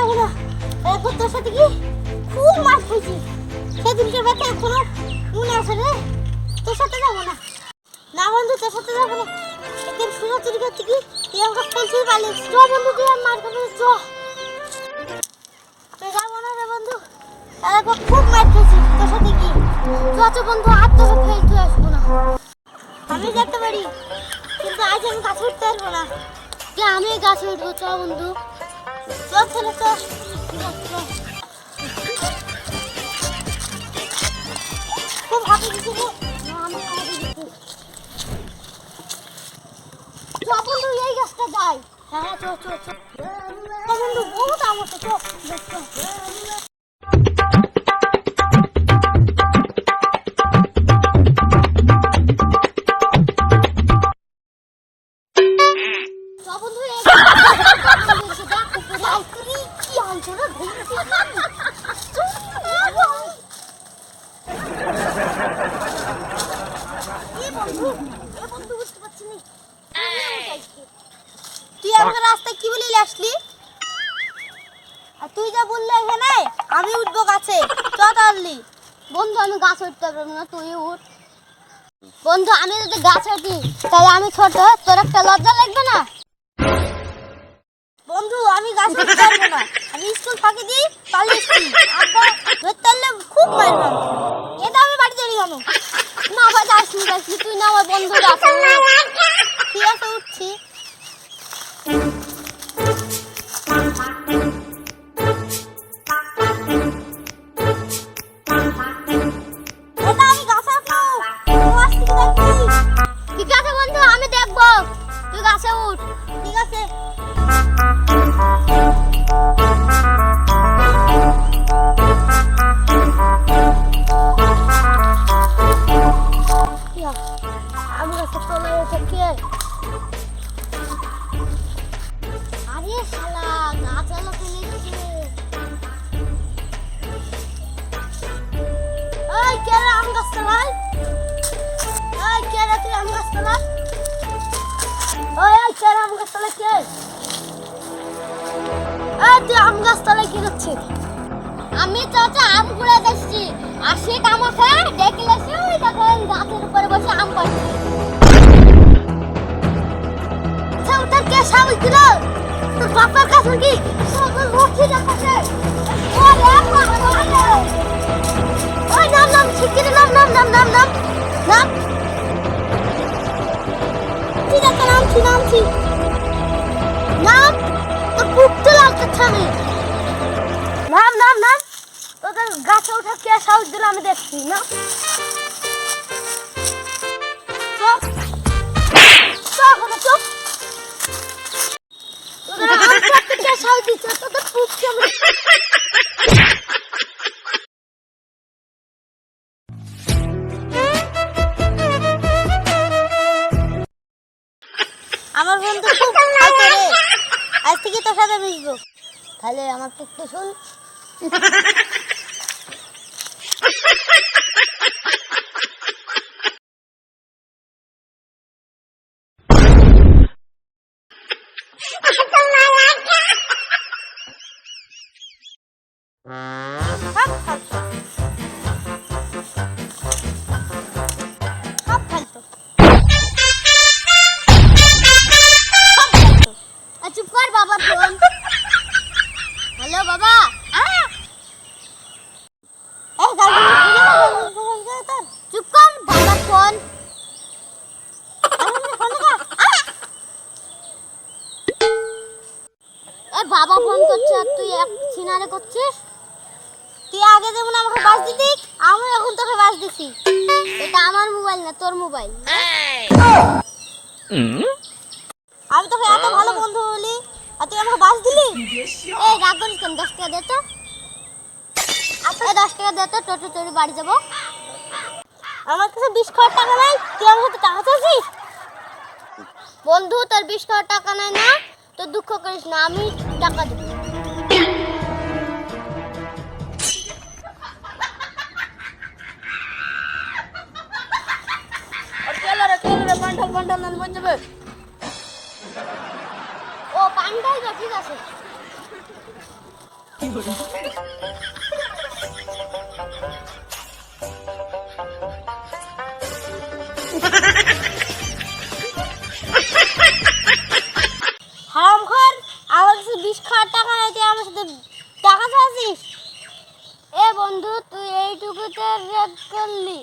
যাবো না। একবার তোর সাথে কি খুব মাছ খেয়েছি, সেদিনকে ব্যথা এখনো মনে আছে রে। তোর সাথে যাবো না। না বন্ধু, তোর সাথে যাবো না। একদিন শুনে চুরি করতে কি তুই আমাকে ফেলছিস পালিস। চ বন্ধু, তুই আর মার খাবি, চ। তুই যাবো না রে বন্ধু, একবার খুব মাছ খেয়েছি তোর সাথে কি। চ বন্ধু, আর তোকে ফেলতে আসবো না। আমি যেতে পারি, কিন্তু আজ আমি গাছে উঠতে পারবো না। যে আমি গাছে উঠবো, চ বন্ধু, চল ছেলে, চ। খুব হাঁপি দিচ্ছি রে। আমি হাঁপি দিচ্ছি। চ বন্ধু, এই গাছটা যাই। হ্যাঁ চ চ চ বন্ধু, বহুত আমার তো। তুই আমাকে রাস্তায় কি বলে আসলি? আর তুই যা বললি এখানে আমি উঠবো গাছে, চ তাহলে। বন্ধু, আমি গাছে উঠতে পারবো না, তুই উঠ। বন্ধু, আমি যদি গাছে উঠি তাহলে আমি ছোট, তোর একটা লজ্জা লাগবে না? বন্ধু, আমি গাছে উঠতে পারবো না। আমি স্কুল ফাঁকি দিই, পালিয়েছি। আব্বা ধরতে পারলে খুব মারবে। এটা আমি বাড়ি চলে গেল। না ভাই, আসনি আসনি, তুই না আমার বন্ধু গাছে। ঠিক আছে, উঠছি। ঠিক আছে বন্ধু, আমি দেখবো, তুই গাছে উঠ। ঠিক আছে। আমি গাছের তলায় উঠে আরে শালা গাছ আলো ফেলেছে। এই কে রে আম গাছ তলায়? এই কে রে তুই আম গাছ তলায়? এই কে রে আম গাছ তলায় কে? এই তুই আম গাছ তলায় কি করছিস? আমি চাচা আম কুড়ে যাচ্ছি, আর সে আমাকে দেখলে সে ওই দেখো গাছের উপরে বসে আম পাড়ছে। আচ্ছা, ওটার কে সাহস দিল? তোর বাবার কাছে কি তোর রক্ষী দেখাচ্ছে? ওরে বাবা, ওই নাম নাম শিখিয়ে নাম নাম নাম নাম নাম নাম। ঠিক আছে, নামছি নামছি। নাম তোর বুক তো লাল করছে। আমি নাম নাম নাম। তোদের গাছে ওঠা কে সাহস দিল আমি দেখছি না। চুপ চুপ চুপ। তোদের আমাকে কে সাহস দিচ্ছে? তোদের বুক কেমন? আমার বন্ধু খুব ভালো রে, আজ থেকে তোর সাথে মিশবো। তাহলে আমার একটু শুন। চুপ কর বাবার ফোন। হ্যালো বাবা। চুপ কর বাবার ফোন। বাবা ফোন করছে আর তুই এক সিনারে করছিস। তুই আগে যেমন আমাকে বাস দিতি, আমি এখন তোকে বাস দিছি। এটা আমার মোবাইল না, তোর মোবাইল। আমি তোকে এত ভালো বন্ধু বলি আর তুই আমাকে বাস দিলি। এই রাগ করিস কেন? 10 টাকা দে তো। আচ্ছা 10 টাকা দে তো, টোটো চড়ে বাড়ি যাবো। আমার কাছে 20 টাকা নাই, তুই আমার কাছে টাকা চাইছিস? বন্ধু, তোর 20 টাকা নাই না, তো দুঃখ করিস না, আমি টাকা দেব। পান্ডাল মন যাবে। ও পান্ডাল, ঠিক আছে। হারামখোর, আমার কাছে 20 খাওয়ার টাকা নাই, তুই আমার সাথে টাকা চাচ্ছিস? এ বন্ধু, তুই এইটুকুতে রেড করলি।